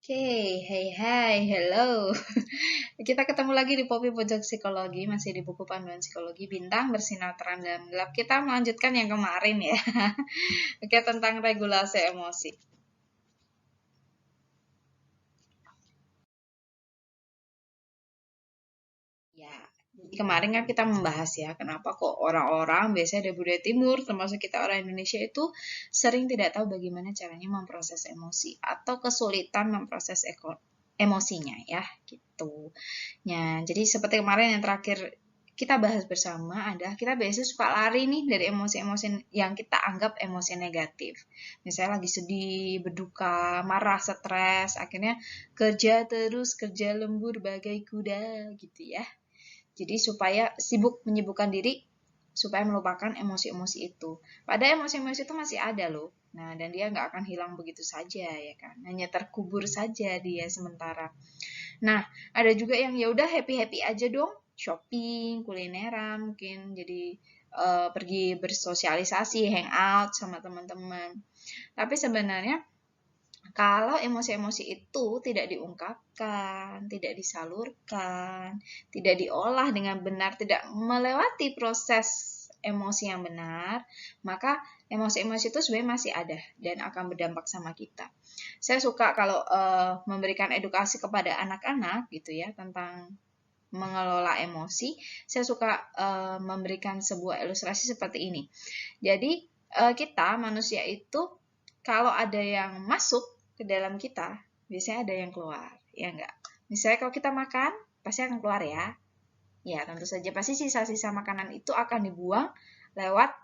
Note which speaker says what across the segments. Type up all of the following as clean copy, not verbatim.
Speaker 1: Oke, hai, hello. Kita ketemu lagi di Poppy Pojok Psikologi, masih di buku panduan psikologi Bintang Bersinar Terang dalam Gelap. Kita melanjutkan yang kemarin ya. Oke, tentang regulasi emosi. Ya, jadi kemarin kan kita membahas ya, kenapa kok orang-orang biasanya dari budaya timur, termasuk kita orang Indonesia itu sering tidak tahu bagaimana caranya memproses emosi atau kesulitan memproses emosinya ya, gitu. Ya, jadi seperti kemarin yang terakhir kita bahas bersama adalah kita biasanya suka lari nih dari emosi-emosi yang kita anggap emosi negatif. Misalnya lagi sedih, berduka, marah, stres, akhirnya kerja terus, kerja lembur bagai kuda gitu ya. Jadi supaya sibuk menyibukkan diri supaya melupakan emosi-emosi itu. Padahal emosi-emosi itu masih ada loh. Nah, dan dia nggak akan hilang begitu saja ya kan. Hanya terkubur saja dia sementara. Nah, ada juga yang ya udah happy-happy aja dong, shopping, kulineran, mungkin jadi pergi bersosialisasi, hangout sama teman-teman. Tapi sebenarnya kalau emosi-emosi itu tidak diungkapkan, tidak disalurkan, tidak diolah dengan benar, tidak melewati proses emosi yang benar, maka emosi-emosi itu sebenarnya masih ada dan akan berdampak sama kita. Saya suka kalau memberikan edukasi kepada anak-anak gitu ya tentang mengelola emosi. Saya suka memberikan sebuah ilustrasi seperti ini. Jadi kita manusia itu kalau ada yang masuk ke dalam kita, biasanya ada yang keluar, ya enggak? Misalnya kalau kita makan, pasti akan keluar ya. Ya, tentu saja pasti sisa-sisa makanan itu akan dibuang lewat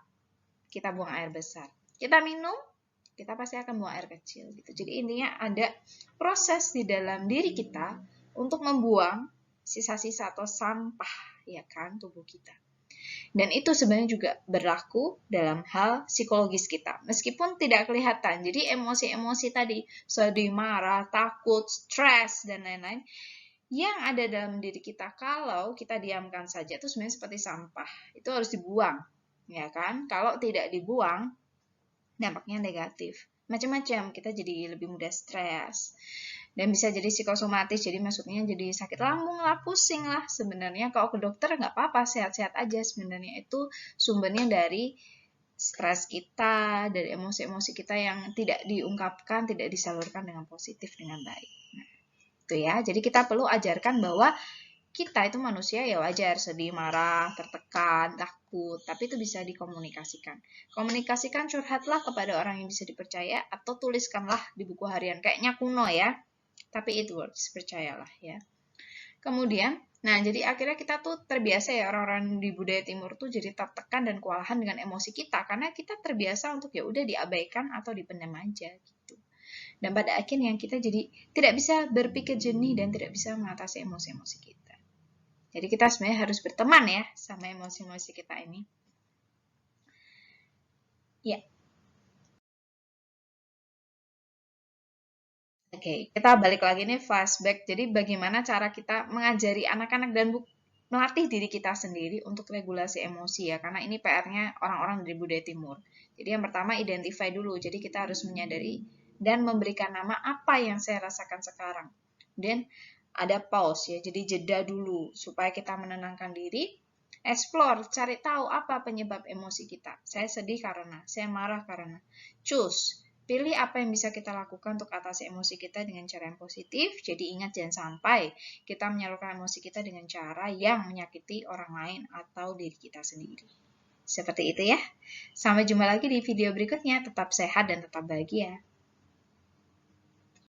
Speaker 1: kita buang air besar. Kita minum, kita pasti akan buang air kecil gitu. Jadi intinya ada proses di dalam diri kita untuk membuang sisa-sisa atau sampah ya kan tubuh kita. Dan itu sebenarnya juga berlaku dalam hal psikologis kita. Meskipun tidak kelihatan. Jadi emosi-emosi tadi, sedih, marah, takut, stres, dan lain-lain, yang ada dalam diri kita kalau kita diamkan saja itu sebenarnya seperti sampah. Itu harus dibuang. Ya kan? Kalau tidak dibuang, dampaknya negatif. Macam-macam, kita jadi lebih mudah stres. Dan bisa jadi psikosomatis, jadi maksudnya jadi sakit lambung lah, pusing lah. Sebenarnya kalau ke dokter nggak apa-apa, sehat-sehat aja. Sebenarnya itu sumbernya dari stres kita, dari emosi-emosi kita yang tidak diungkapkan, tidak disalurkan dengan positif, dengan baik. Nah, itu ya. Jadi kita perlu ajarkan bahwa kita itu manusia ya wajar sedih, marah, tertekan, takut, tapi itu bisa dikomunikasikan. Komunikasikan, curhatlah kepada orang yang bisa dipercaya atau tuliskanlah di buku harian. Kayaknya kuno ya, tapi it works, percayalah ya. Kemudian, nah jadi akhirnya kita tuh terbiasa ya orang-orang di budaya timur tuh jadi tertekan dan kewalahan dengan emosi kita karena kita terbiasa untuk ya udah diabaikan atau dipendam aja gitu. Dan pada akhirnya kita jadi tidak bisa berpikir jernih dan tidak bisa mengatasi emosi-emosi kita. Jadi kita sebenarnya harus berteman ya sama emosi-emosi kita ini. Ya, oke, kita balik lagi nih flashback. Jadi bagaimana cara kita mengajari anak-anak dan melatih diri kita sendiri untuk regulasi emosi ya. Karena ini PR-nya orang-orang dari budaya timur. Jadi yang pertama identify dulu. Jadi kita harus menyadari dan memberikan nama apa yang saya rasakan sekarang. Dan ada pause ya. Jadi jeda dulu supaya kita menenangkan diri. Explore, cari tahu apa penyebab emosi kita. Saya sedih karena, saya marah karena. Choose. Pilih apa yang bisa kita lakukan untuk atasi emosi kita dengan cara yang positif. Jadi ingat jangan sampai kita menyalurkan emosi kita dengan cara yang menyakiti orang lain atau diri kita sendiri. Seperti itu ya. Sampai jumpa lagi di video berikutnya. Tetap sehat dan tetap bahagia.